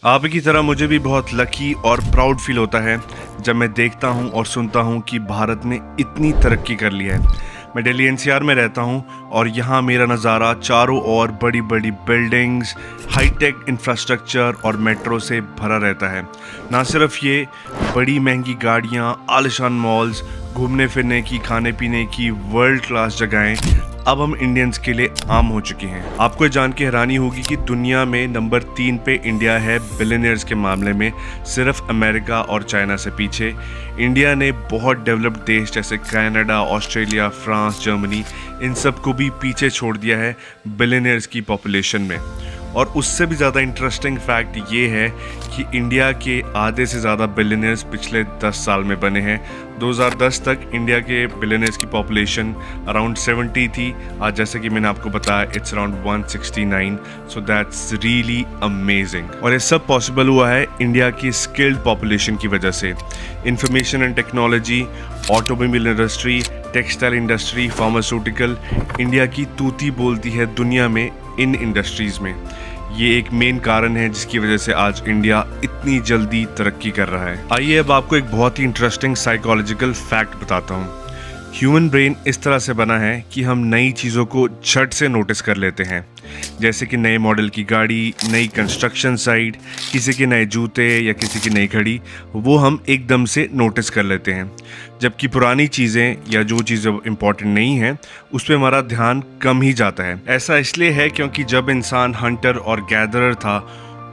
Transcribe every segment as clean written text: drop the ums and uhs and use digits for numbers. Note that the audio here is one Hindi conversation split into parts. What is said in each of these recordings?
आप की तरह मुझे भी बहुत लकी और प्राउड फील होता है जब मैं देखता हूं और सुनता हूं कि भारत ने इतनी तरक्की कर ली है। मैं दिल्ली एनसीआर में रहता हूं और यहां मेरा नज़ारा चारों ओर बड़ी बड़ी बिल्डिंग्स, हाईटेक इंफ्रास्ट्रक्चर और मेट्रो से भरा रहता है। ना सिर्फ ये, बड़ी महंगी गाड़ियां, आलिशान मॉल्स, घूमने फिरने की, खाने पीने की वर्ल्ड क्लास जगहें अब हम इंडियंस के लिए आम हो चुकी हैं। आपको ये जान के हैरानी होगी कि दुनिया में नंबर 3 पे इंडिया है बिलियनियर्स के मामले में, सिर्फ अमेरिका और चाइना से पीछे। इंडिया ने बहुत डेवलप्ड देश जैसे कनाडा, ऑस्ट्रेलिया, फ्रांस, जर्मनी, इन सब को भी पीछे छोड़ दिया है बिलियनियर्स की पॉपुलेशन में। और उससे भी ज़्यादा इंटरेस्टिंग फैक्ट ये है कि इंडिया के आधे से ज़्यादा बिलियनियर्स पिछले 10 साल में बने हैं। 2010 तक इंडिया के बिलियनियर्स की पॉपुलेशन अराउंड 70 थी। आज जैसे कि मैंने आपको बताया it's around 169। So that's really amazing. और ये सब पॉसिबल हुआ है इंडिया की स्किल्ड पॉपुलेशन की वजह से। Information and technology, automobile industry, textile industry, pharmaceutical, India की तूती बोलती है दुनिया में इन इंडस्ट्रीज़ में। ये एक मेन कारण है जिसकी वजह से आज इंडिया इतनी जल्दी तरक्की कर रहा है। आइए अब आपको एक बहुत ही इंटरेस्टिंग साइकोलॉजिकल फैक्ट बताता हूँ। ह्यूमन ब्रेन इस तरह से बना है कि हम नई चीज़ों को झट से नोटिस कर लेते हैं, जैसे कि नए मॉडल की गाड़ी, नई कंस्ट्रक्शन साइट, किसी के नए जूते या किसी की नई घड़ी, वो हम एकदम से नोटिस कर लेते हैं। जबकि पुरानी चीज़ें या जो चीज़ें इम्पॉर्टेंट नहीं हैं उस पर हमारा ध्यान कम ही जाता है। ऐसा इसलिए है क्योंकि जब इंसान हंटर और गैदरर था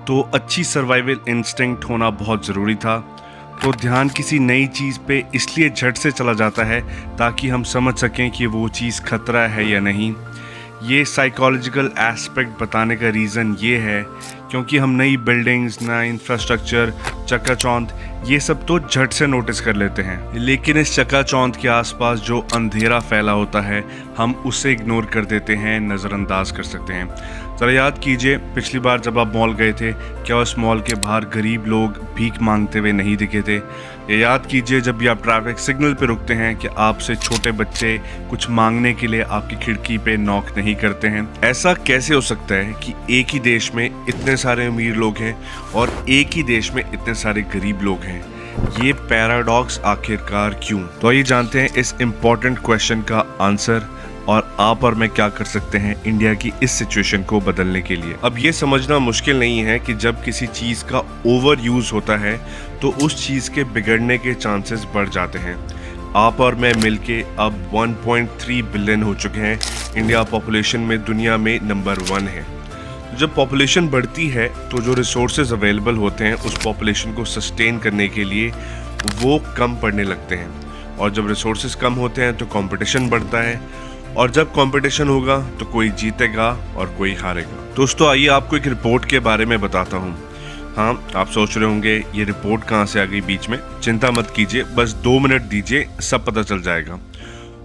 तो अच्छी सर्वाइवल इंस्टिंक्ट होना बहुत ज़रूरी था। तो ध्यान किसी नई चीज़ पे इसलिए झट से चला जाता है ताकि हम समझ सकें कि वो चीज़ खतरा है या नहीं। ये साइकोलॉजिकल एस्पेक्ट बताने का रीज़न ये है क्योंकि हम नई बिल्डिंग्स, नया इंफ्रास्ट्रक्चर, चकाचौंध, ये सब तो झट से नोटिस कर लेते हैं, लेकिन इस चकाचौंध के आसपास जो अंधेरा फैला होता है हम उसे इग्नोर कर देते हैं, नज़रअंदाज कर सकते हैं। ज़रा याद कीजिए पिछली बार जब आप मॉल गए थे, क्या उस मॉल के बाहर गरीब लोग भीख मांगते हुए नहीं दिखे थे? या याद कीजिए जब भी आप ट्रैफिक सिग्नल पे रुकते हैं कि आपसे छोटे बच्चे कुछ मांगने के लिए आपकी खिड़की पे नॉक नहीं करते हैं? ऐसा कैसे हो सकता है कि एक ही देश में इतने सारे अमीर लोग हैं और एक ही देश में इतने सारे गरीब लोग हैं? ये पैराडॉक्स आखिरकार क्यों? तो आइए जानते हैं इस इम्पोर्टेंट क्वेश्चन का आंसर और आप और मैं क्या कर सकते हैं इंडिया की इस सिचुएशन को बदलने के लिए। अब ये समझना मुश्किल नहीं है कि जब किसी चीज़ का ओवर यूज़ होता है तो उस चीज़ के बिगड़ने के चांसेस बढ़ जाते हैं। आप और मैं मिलके अब 1.3 बिलियन हो चुके हैं। इंडिया पॉपुलेशन में दुनिया में नंबर 1 है। जब पॉपुलेशन बढ़ती है तो जो रिसोर्सेज अवेलेबल होते हैं उस पॉपुलेशन को सस्टेन करने के लिए वो कम पड़ने लगते हैं, और जब रिसोर्सेज कम होते हैं तो कंपटीशन बढ़ता है, और जब कंपटीशन होगा तो कोई जीतेगा और कोई हारेगा। दोस्तों आइए आपको एक रिपोर्ट के बारे में बताता हूँ। हाँ, आप सोच रहे होंगे ये रिपोर्ट कहाँ से आ गई बीच में। चिंता मत कीजिए, बस 2 मिनट दीजिए, सब पता चल जाएगा।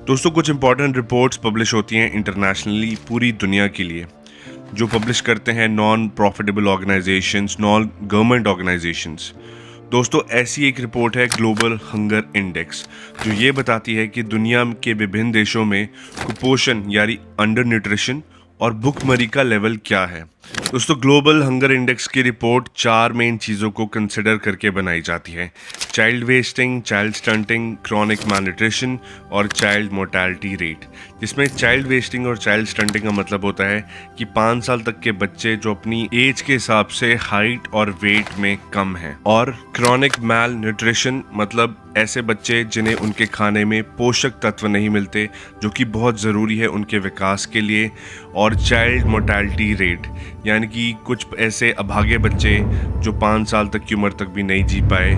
दोस्तों कुछ इंपॉर्टेंट रिपोर्ट्स पब्लिश होती हैं इंटरनेशनली पूरी दुनिया के लिए, जो पब्लिश करते हैं non profitable organisations, non government organisations. दोस्तों ऐसी एक रिपोर्ट है ग्लोबल हंगर इंडेक्स, जो ये बताती है कि दुनिया के विभिन्न देशों में कुपोषण यानी अंडर न्यूट्रिशन और भुखमरी का लेवल क्या है। दोस्तों ग्लोबल हंगर इंडेक्स की रिपोर्ट 4 मेन चीज़ों को कंसिडर करके बनाई जाती है: child wasting, child stunting, chronic malnutrition और चाइल्ड मोर्टेलिटी रेट। जिसमें चाइल्ड वेस्टिंग और चाइल्ड स्टंटिंग का मतलब होता है कि 5 साल तक के बच्चे जो अपनी एज के हिसाब से हाइट और वेट में कम हैं, और क्रॉनिक मैल न्यूट्रिशन मतलब ऐसे बच्चे जिन्हें उनके खाने में पोषक तत्व नहीं मिलते जो कि बहुत ज़रूरी है उनके विकास के लिए, और चाइल्ड मोर्टेलिटी रेट यानी कि कुछ ऐसे अभागे बच्चे जो 5 साल तक की उम्र तक भी नहीं जी पाए,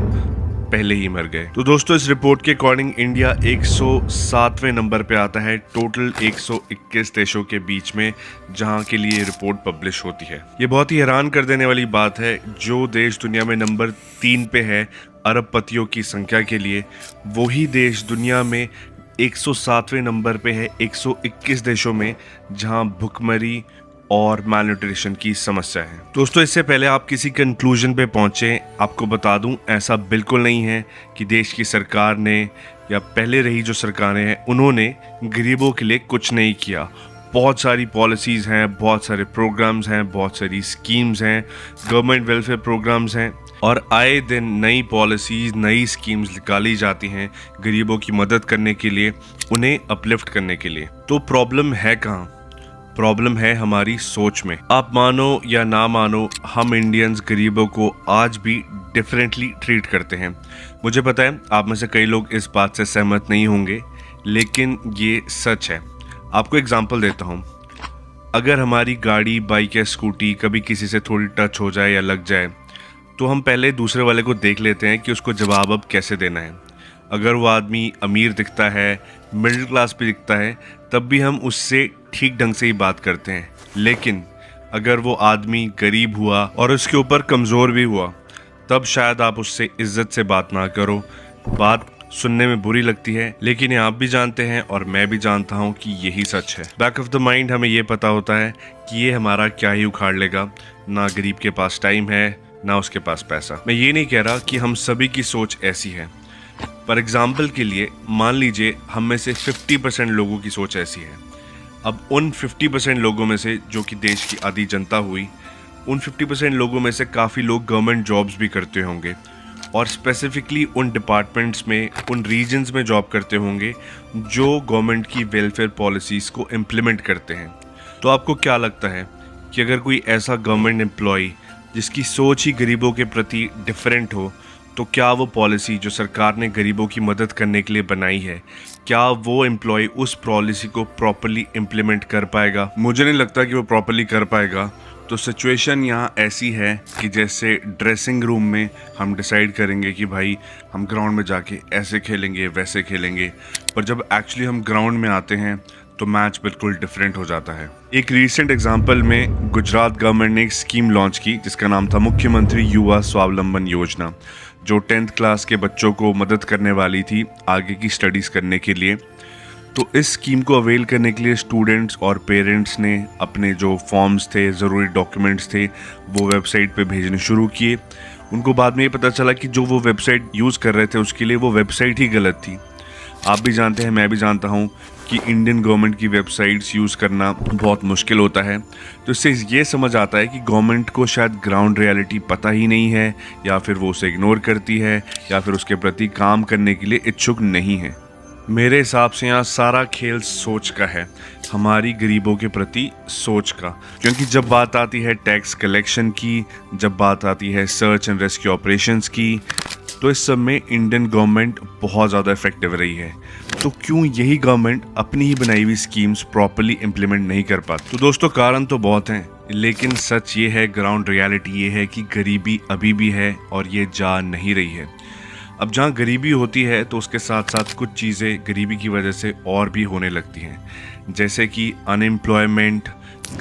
पहले ही मर गए। तो दोस्तों इस रिपोर्ट के अकॉर्डिंग इंडिया 107वें नंबर पे आता है टोटल 121 देशों के बीच में जहां के लिए रिपोर्ट पब्लिश होती है। ये बहुत ही हैरान कर देने वाली बात है, जो देश दुनिया में नंबर 3 पे है अरबपतियों की संख्या के लिए, वही देश दुनिया में 107वें नंबर पे है 121 देशों में जहां भुखमरी और मैलन्यूट्रिशन की समस्या है। दोस्तों इससे पहले आप किसी कंक्लूजन पे पहुंचे, आपको बता दूं ऐसा बिल्कुल नहीं है कि देश की सरकार ने या पहले रही जो सरकारें हैं उन्होंने गरीबों के लिए कुछ नहीं किया। बहुत सारी पॉलिसीज़ हैं, बहुत सारे प्रोग्राम्स हैं, बहुत सारी स्कीम्स हैं, गवर्नमेंट वेलफेयर प्रोग्राम्स हैं और आए दिन नई पॉलिसीज़, नई स्कीम्स निकाली जाती हैं गरीबों की मदद करने के लिए, उन्हें अपलिफ्ट करने के लिए। तो प्रॉब्लम है कहाँ? प्रॉब्लम है हमारी सोच में। आप मानो या ना मानो, हम इंडियंस गरीबों को आज भी डिफरेंटली ट्रीट करते हैं। मुझे पता है आप में से कई लोग इस बात से सहमत नहीं होंगे, लेकिन ये सच है। आपको एग्जांपल देता हूँ। अगर हमारी गाड़ी, बाइक या स्कूटी कभी किसी से थोड़ी टच हो जाए या लग जाए, तो हम पहले दूसरे वाले को देख लेते हैं कि उसको जवाब अब कैसे देना है। अगर वो आदमी अमीर दिखता है, मिडिल क्लास भी दिखता है, तब भी हम उससे ठीक ढंग से ही बात करते हैं। लेकिन अगर वो आदमी गरीब हुआ और उसके ऊपर कमज़ोर भी हुआ, तब शायद आप उससे इज्जत से बात ना करो। बात सुनने में बुरी लगती है, लेकिन ये आप भी जानते हैं और मैं भी जानता हूँ कि यही सच है। बैक ऑफ द माइंड हमें ये पता होता है कि ये हमारा क्या ही उखाड़ लेगा। ना गरीब के पास टाइम है, ना उसके पास पैसा। मैं ये नहीं कह रहा कि हम सभी की सोच ऐसी है। फॉर एग्जाम्पल के लिए मान लीजिए हम में से 50% लोगों की सोच ऐसी है। अब उन 50% लोगों में से, जो कि देश की आधी जनता हुई, उन 50% लोगों में से काफ़ी लोग गवर्नमेंट जॉब्स भी करते होंगे और स्पेसिफिकली उन डिपार्टमेंट्स में, उन रीजन्स में जॉब करते होंगे जो गवर्नमेंट की वेलफेयर पॉलिसीज़ को इम्प्लीमेंट करते हैं। तो आपको क्या लगता है कि अगर कोई ऐसा गवर्नमेंट एम्प्लॉय जिसकी सोच ही गरीबों के प्रति डिफरेंट हो, तो क्या वो पॉलिसी जो सरकार ने गरीबों की मदद करने के लिए बनाई है, क्या वो एम्प्लॉय उस पॉलिसी को प्रॉपर्ली इम्प्लीमेंट कर पाएगा? मुझे नहीं लगता कि वो प्रॉपर्ली कर पाएगा। तो सिचुएशन यहाँ ऐसी है कि जैसे ड्रेसिंग रूम में हम डिसाइड करेंगे कि भाई हम ग्राउंड में जाके ऐसे खेलेंगे, वैसे खेलेंगे, पर जब एक्चुअली हम ग्राउंड में आते हैं तो मैच बिल्कुल डिफरेंट हो जाता है। एक रीसेंट एग्जांपल में गुजरात गवर्नमेंट ने एक स्कीम लॉन्च की जिसका नाम था मुख्यमंत्री युवा स्वावलंबन योजना, जो 10th क्लास के बच्चों को मदद करने वाली थी आगे की स्टडीज़ करने के लिए। तो इस स्कीम को अवेल करने के लिए स्टूडेंट्स और पेरेंट्स ने अपने जो फॉर्म्स थे, ज़रूरी डॉक्यूमेंट्स थे, वो वेबसाइट पे भेजने शुरू किए। उनको बाद में ये पता चला कि जो वो वेबसाइट यूज़ कर रहे थे उसके लिए वो वेबसाइट ही गलत थी। आप भी जानते हैं, मैं भी जानता हूँ कि इंडियन गवर्नमेंट की वेबसाइट्स यूज़ करना बहुत मुश्किल होता है। तो इससे ये समझ आता है कि गवर्नमेंट को शायद ग्राउंड रियलिटी पता ही नहीं है, या फिर वो उसे इग्नोर करती है, या फिर उसके प्रति काम करने के लिए इच्छुक नहीं है। मेरे हिसाब से यहाँ सारा खेल सोच का है, हमारी गरीबों के प्रति सोच का। क्योंकि जब बात आती है टैक्स कलेक्शन की, जब बात आती है सर्च एंड रेस्क्यू ऑपरेशंस की, तो इस सब में इंडियन गवर्नमेंट बहुत ज़्यादा इफेक्टिव रही है। तो क्यों यही गवर्नमेंट अपनी ही बनाई हुई स्कीम्स प्रॉपर्ली इम्प्लीमेंट नहीं कर पाती? तो दोस्तों, कारण तो बहुत हैं, लेकिन सच ये है, ग्राउंड रियलिटी ये है कि गरीबी अभी भी है और ये जा नहीं रही है। अब जहाँ गरीबी होती है तो उसके साथ साथ कुछ चीज़ें गरीबी की वजह से और भी होने लगती हैं, जैसे कि अनएम्प्लॉयमेंट,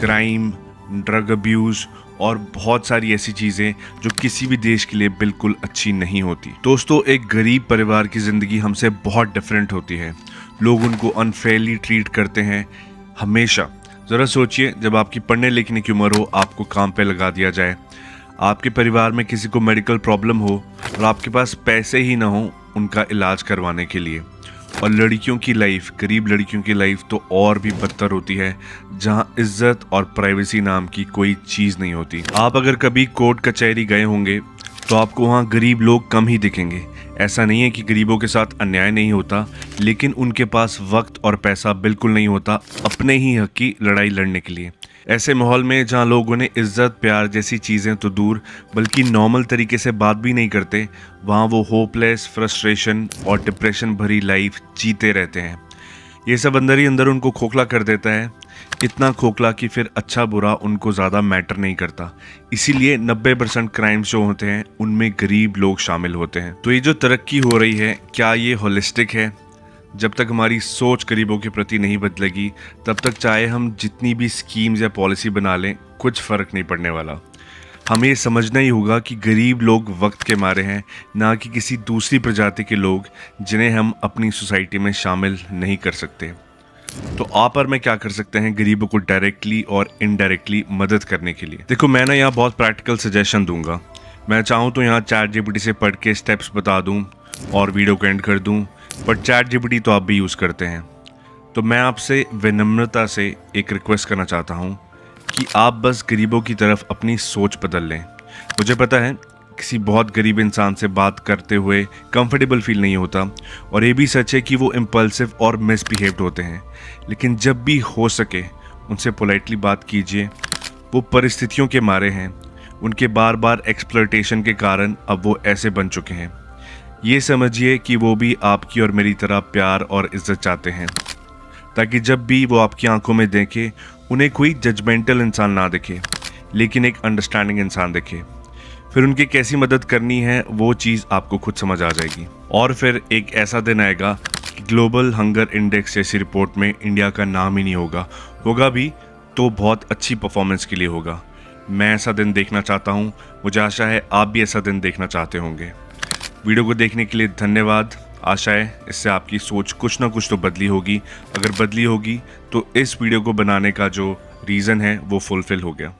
क्राइम, ड्रग अब्यूज़ और बहुत सारी ऐसी चीज़ें जो किसी भी देश के लिए बिल्कुल अच्छी नहीं होती। दोस्तों, एक गरीब परिवार की ज़िंदगी हमसे बहुत डिफरेंट होती है। लोग उनको अनफेयरली ट्रीट करते हैं हमेशा। ज़रा सोचिए, जब आपकी पढ़ने लिखने की उम्र हो, आपको काम पे लगा दिया जाए, आपके परिवार में किसी को मेडिकल प्रॉब्लम हो और आपके पास पैसे ही ना हो उनका इलाज करवाने के लिए। और लड़कियों की लाइफ, गरीब लड़कियों की लाइफ तो और भी बदतर होती है, जहां इज्जत और प्राइवेसी नाम की कोई चीज़ नहीं होती। आप अगर कभी कोर्ट कचहरी गए होंगे तो आपको वहाँ गरीब लोग कम ही दिखेंगे। ऐसा नहीं है कि गरीबों के साथ अन्याय नहीं होता, लेकिन उनके पास वक्त और पैसा बिल्कुल नहीं होता अपने ही हक की लड़ाई लड़ने के लिए। ऐसे माहौल में जहाँ लोगों ने इज्जत, प्यार जैसी चीज़ें तो दूर, बल्कि नॉर्मल तरीके से बात भी नहीं करते, वहाँ वो होपलेस, फ्रस्ट्रेशन और डिप्रेशन भरी लाइफ जीते रहते हैं। ये सब अंदर ही अंदर उनको खोखला कर देता है, इतना खोखला कि फिर अच्छा बुरा उनको ज़्यादा मैटर नहीं करता। इसीलिए 90% क्राइम्स जो होते हैं उनमें गरीब लोग शामिल होते हैं। तो ये जो तरक्की हो रही है, क्या ये होलिस्टिक है? जब तक हमारी सोच गरीबों के प्रति नहीं बदलेगी, तब तक चाहे हम जितनी भी स्कीम्स या पॉलिसी बना लें, कुछ फ़र्क नहीं पड़ने वाला। हमें ये समझना ही होगा कि गरीब लोग वक्त के मारे हैं, ना कि किसी दूसरी प्रजाति के लोग जिन्हें हम अपनी सोसाइटी में शामिल नहीं कर सकते। तो आप और मैं क्या कर सकते हैं गरीबों को डायरेक्टली और इनडायरेक्टली मदद करने के लिए? देखो, मैं ना यहाँ बहुत प्रैक्टिकल सजेशन दूंगा। मैं चाहूँ तो यहाँ ChatGPT से पढ़ के स्टेप्स बता दूँ और वीडियो को एंड कर दूँ, बट ChatGPT तो आप भी यूज़ करते हैं। तो मैं आपसे विनम्रता से एक रिक्वेस्ट करना चाहता हूँ कि आप बस गरीबों की तरफ अपनी सोच बदल लें। मुझे पता है किसी बहुत गरीब इंसान से बात करते हुए कंफर्टेबल फील नहीं होता, और ये भी सच है कि वो इम्पल्सिव और मिसबिहेव्ड होते हैं, लेकिन जब भी हो सके उनसे पोलाइटली बात कीजिए। वो परिस्थितियों के मारे हैं, उनके बार बार एक्सप्लॉयटेशन के कारण अब वो ऐसे बन चुके हैं। ये समझिए कि वो भी आपकी और मेरी तरह प्यार और इज्जत चाहते हैं, ताकि जब भी वो आपकी आंखों में देखें उन्हें कोई जजमेंटल इंसान ना दिखे, लेकिन एक अंडरस्टैंडिंग इंसान दिखे। फिर उनकी कैसी मदद करनी है वो चीज़ आपको खुद समझ आ जाएगी। और फिर एक ऐसा दिन आएगा कि ग्लोबल हंगर इंडेक्स जैसी रिपोर्ट में इंडिया का नाम ही नहीं होगा भी तो बहुत अच्छी परफॉर्मेंस के लिए होगा। मैं ऐसा दिन देखना चाहता हूँ, मुझे आशा है आप भी ऐसा दिन देखना चाहते होंगे। वीडियो को देखने के लिए धन्यवाद। आशा है इससे आपकी सोच कुछ ना कुछ तो बदली होगी। अगर बदली होगी तो इस वीडियो को बनाने का जो रीज़न है वो फुलफिल हो गया।